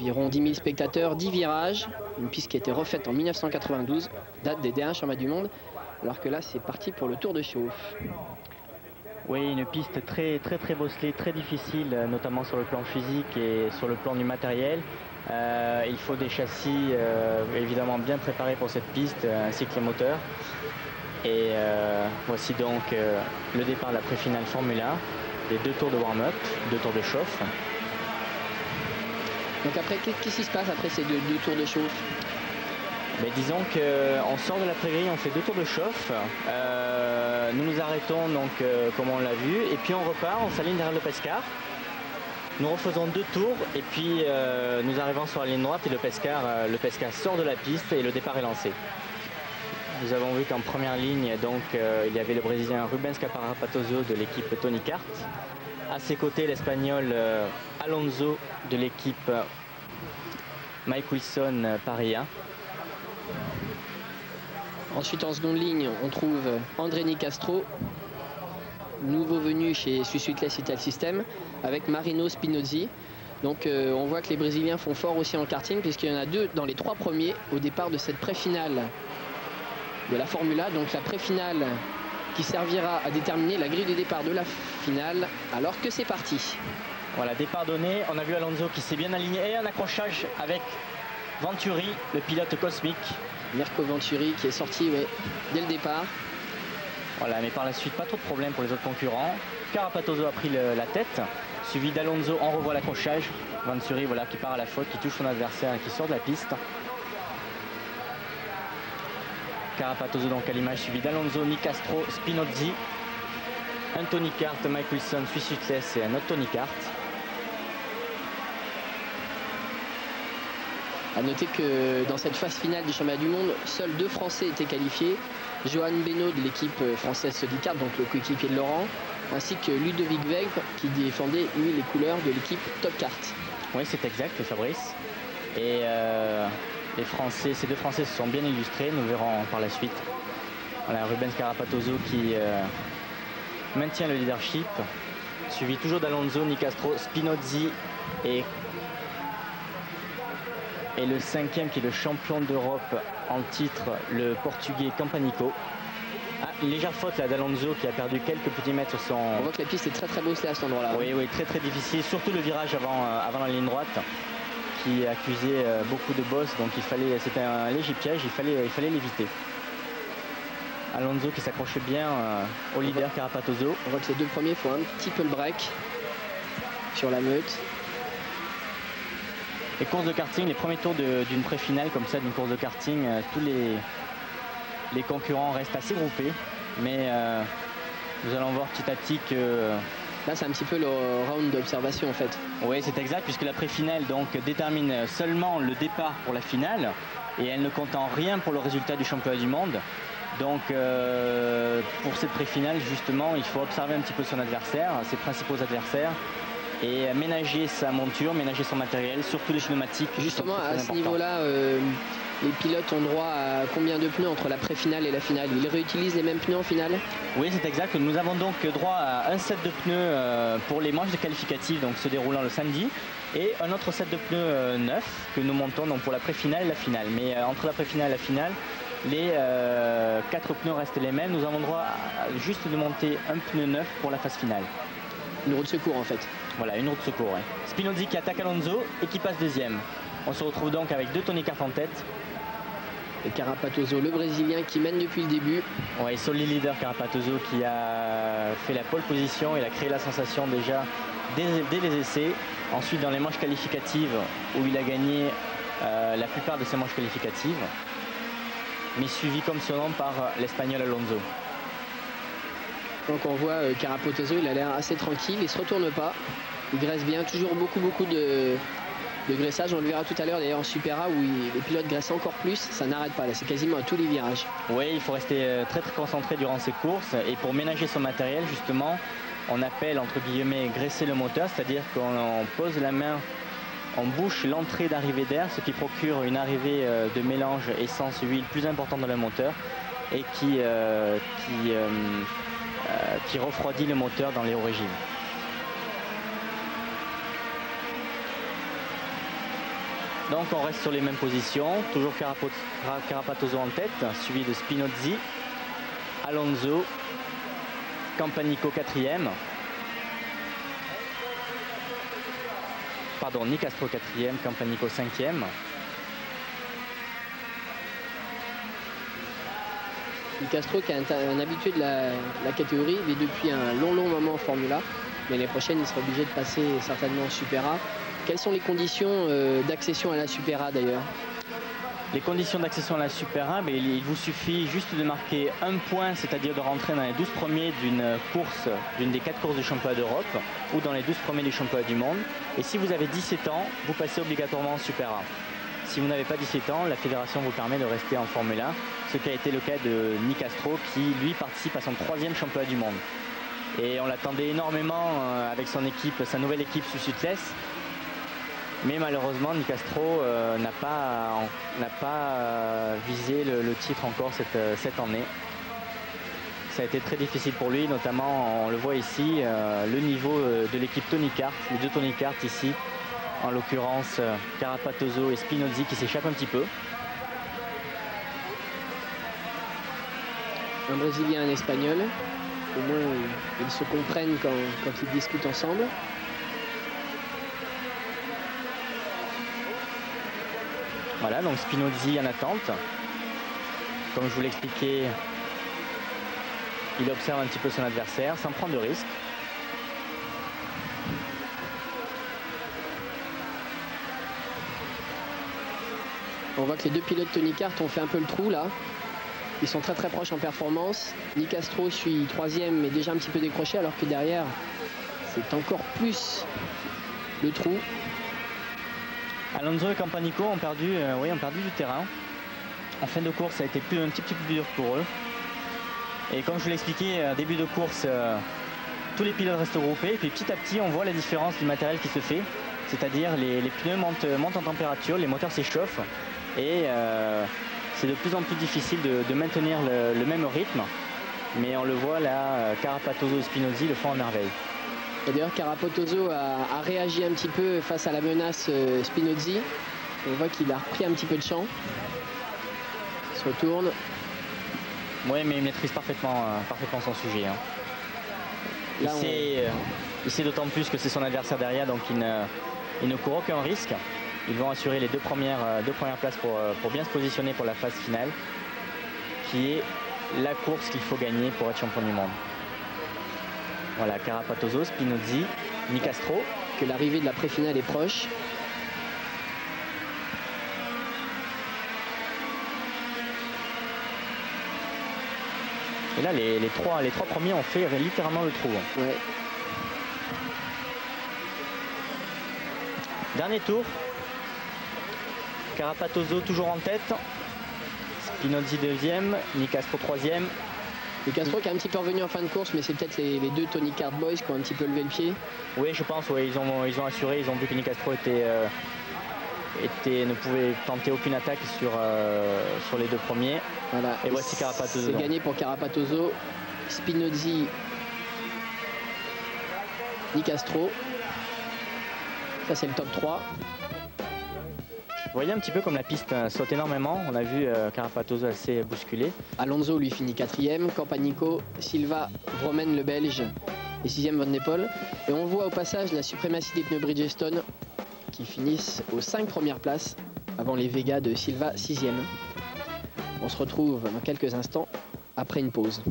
Environ 10 000 spectateurs, 10 virages, une piste qui a été refaite en 1992, date des derniers championnats du monde, alors que là c'est parti pour le tour de chauffe. Oui, une piste très bosselée, très difficile, notamment sur le plan physique et sur le plan du matériel. Il faut des châssis évidemment bien préparés pour cette piste, ainsi que les moteurs. Et voici donc le départ de la pré-finale Formule 1, les 2 tours de warm-up, 2 tours de chauffe. Donc après, qu'est-ce qui se passe après ces deux tours de chauffe? Mais disons qu'on sort de la prairie, on fait 2 tours de chauffe, nous nous arrêtons donc comme on l'a vu, et puis on repart, on s'aligne derrière le Pescar. Nous refaisons 2 tours et puis nous arrivons sur la ligne droite et le Pescar sort de la piste et le départ est lancé. Nous avons vu qu'en première ligne donc il y avait le Brésilien Rubens Carapatoso de l'équipe Tony Kart. À ses côtés l'Espagnol Alonso de l'équipe Mike Wilson Paris 1. Ensuite, en seconde ligne, on trouve André Nicastro, nouveau venu chez Suzuki Ital System, avec Marino Spinozzi. Donc on voit que les Brésiliens font fort aussi en karting, puisqu'il y en a 2 dans les 3 premiers au départ de cette pré-finale de la Formula. Donc la pré-finale qui servira à déterminer la grille de départ de la finale, alors que c'est parti. Voilà, départ donné, on a vu Alonso qui s'est bien aligné et un accrochage avec Venturi, le pilote cosmique. Mirko Venturi qui est sorti dès le départ. Voilà, mais par la suite, pas trop de problèmes pour les autres concurrents. Carapatoso a pris la tête, suivi d'Alonso, on revoit l'accrochage. Venturi, voilà, qui part à la faute, qui touche son adversaire et qui sort de la piste. Carapatoso donc à l'image, suivi d'Alonso, Nicastro, Spinozzi, un Tony Kart, Mike Wilson, Suzuki et un autre Tony Kart. A noter que dans cette phase finale du championnat du monde, seuls 2 Français étaient qualifiés. Johan Beno de l'équipe française Sodicart, donc le coéquipier de Laurent, ainsi que Ludovic Vegh qui défendait lui les couleurs de l'équipe Top Kart. Oui, c'est exact, Fabrice. Et les Français, ces 2 Français se sont bien illustrés, nous verrons par la suite. Voilà, Rubens Carapatoso qui maintient le leadership, suivi toujours d'Alonso, Nicastro, Spinozzi et le 5e qui est le champion d'Europe en titre, le portugais Campanico. Ah, une légère faute là d'Alonso qui a perdu quelques petits mètres sur son... On voit que la piste est très bosselée à cet endroit-là. Oui, très difficile, surtout le virage avant la ligne droite qui accusait beaucoup de bosses, donc c'était un léger piège, il fallait l'éviter. Alonso qui s'accrochait bien au leader Carapatoso. On voit que les 2 premiers font un petit peu le break sur la meute. Les courses de karting, les premiers tours d'une pré-finale comme ça, d'une course de karting, tous les concurrents restent assez groupés, mais nous allons voir petit à petit que... Là c'est un petit peu le round d'observation en fait. Oui, c'est exact, puisque la pré-finale donc détermine seulement le départ pour la finale et elle ne compte en rien pour le résultat du championnat du monde. Donc pour cette pré-finale justement, il faut observer un petit peu son adversaire, ses principaux adversaires, et ménager sa monture, ménager son matériel, surtout les pneumatiques. Justement, à ce niveau-là, les pilotes ont droit à combien de pneus entre la pré-finale et la finale? Ils réutilisent les mêmes pneus en finale? Oui, c'est exact. Nous avons donc droit à un set de pneus pour les manches de qualificatives, donc se déroulant le samedi, et un autre set de pneus neufs que nous montons donc pour la pré-finale et la finale. Mais entre la pré-finale et la finale, les 4 pneus restent les mêmes. Nous avons droit à juste de monter un pneu neuf pour la phase finale. Une roue de secours en fait. Voilà, une roue de secours, ouais. Spinozzi qui attaque Alonso et qui passe 2e. On se retrouve donc avec 2 Tony Kart en tête. Et Carapatoso, le Brésilien qui mène depuis le début. Ouais, solide leader Carapatoso qui a fait la pole position. Il a créé la sensation déjà dès les essais. Ensuite dans les manches qualificatives où il a gagné la plupart de ses manches qualificatives. Mais suivi comme son nom par l'Espagnol Alonso. Donc on voit Carapatoso, il a l'air assez tranquille, il se retourne pas, il graisse bien, toujours beaucoup de graissage. On le verra tout à l'heure d'ailleurs en Super A où les pilotes graissent encore plus, ça n'arrête pas là, c'est quasiment à tous les virages. Oui, il faut rester très concentré durant ces courses, et pour ménager son matériel justement, on appelle entre guillemets graisser le moteur, c'est-à-dire qu'on pose la main, on bouche l'entrée d'arrivée d'air, ce qui procure une arrivée de mélange essence-huile plus importante dans le moteur et qui refroidit le moteur dans les hauts régimes. Donc on reste sur les mêmes positions, toujours Carapatoso en tête, suivi de Spinozzi, Alonso, Campanico 4e, pardon, Nicastro 4e, Campanico 5e. Nicastro qui est un habitué de la catégorie, mais depuis un long moment en Formule 1. L'année prochaine, il sera obligé de passer certainement en Super A. Quelles sont les conditions d'accession à la Super A d'ailleurs? Les conditions d'accession à la Super A, il vous suffit juste de marquer un point, c'est-à-dire de rentrer dans les 12 premiers d'une des 4 courses du championnat d'Europe ou dans les 12 premiers du championnat du monde. Et si vous avez 17 ans, vous passez obligatoirement en Super A. Si vous n'avez pas 17 ans, la fédération vous permet de rester en Formule 1, ce qui a été le cas de Nicastro qui, lui, participe à son 3e championnat du monde. Et on l'attendait énormément avec son équipe, sa nouvelle équipe Suzutless. Mais malheureusement, Nicastro n'a pas visé le titre encore cette année. Ça a été très difficile pour lui, notamment, on le voit ici, le niveau de l'équipe Tony Kart, les deux Tony Kart ici, en l'occurrence Carapatoso et Spinozzi qui s'échappent un petit peu. Un Brésilien et un Espagnol, au moins ils se comprennent quand ils discutent ensemble. Voilà, donc Spinozzi en attente. Comme je vous l'expliquais, il observe un petit peu son adversaire sans prendre de risque. On voit que les deux pilotes Tony Kart ont fait un peu le trou là. Ils sont très proches en performance. Nicastro suit 3e mais déjà un petit peu décroché, alors que derrière c'est encore plus le trou. Alonso et Campanico ont perdu du terrain. En fin de course, ça a été un petit peu plus dur pour eux. Et comme je vous l'expliquais, début de course, tous les pilotes restent regroupés. Et puis petit à petit, on voit la différence du matériel qui se fait. C'est-à-dire les pneus montent en température, les moteurs s'échauffent. Et c'est de plus en plus difficile de maintenir le même rythme. Mais on le voit là, Carapatoso et Spinozzi le font en merveille. D'ailleurs, Carapatoso a réagi un petit peu face à la menace Spinozzi. On voit qu'il a repris un petit peu de champ. Il se retourne. Oui, mais il maîtrise parfaitement son sujet. Hein. Il sait d'autant plus que c'est son adversaire derrière, donc il ne court aucun risque. Ils vont assurer les deux premières places pour bien se positionner pour la phase finale, qui est la course qu'il faut gagner pour être champion du monde. Voilà, Carapatoso, Spinozzi, Nicastro. Que l'arrivée de la pré-finale est proche. Et là, les trois premiers ont fait littéralement le trou. Ouais. Dernier tour. Carapatoso toujours en tête. Spinozzi 2e, Nicastro 3e. Nicastro qui est un petit peu revenu en fin de course, mais c'est peut-être les deux Tony Kart Boys qui ont un petit peu levé le pied. Oui, je pense, ouais, ils ont assuré, ils ont vu que Nicastro ne pouvait tenter aucune attaque sur les deux premiers. Voilà. Et voici Carapatoso. C'est gagné pour Carapatoso, Spinozzi, Nicastro. Ça c'est le top 3. Vous voyez un petit peu comme la piste saute énormément. On a vu Carapatoso assez bousculé. Alonso lui finit 4e, Campanico, Silva, Bromen le Belge et 6e Van Nepal. Et on voit au passage la suprématie des pneus Bridgestone qui finissent aux 5 premières places avant les Vega de Silva 6e. On se retrouve dans quelques instants après une pause.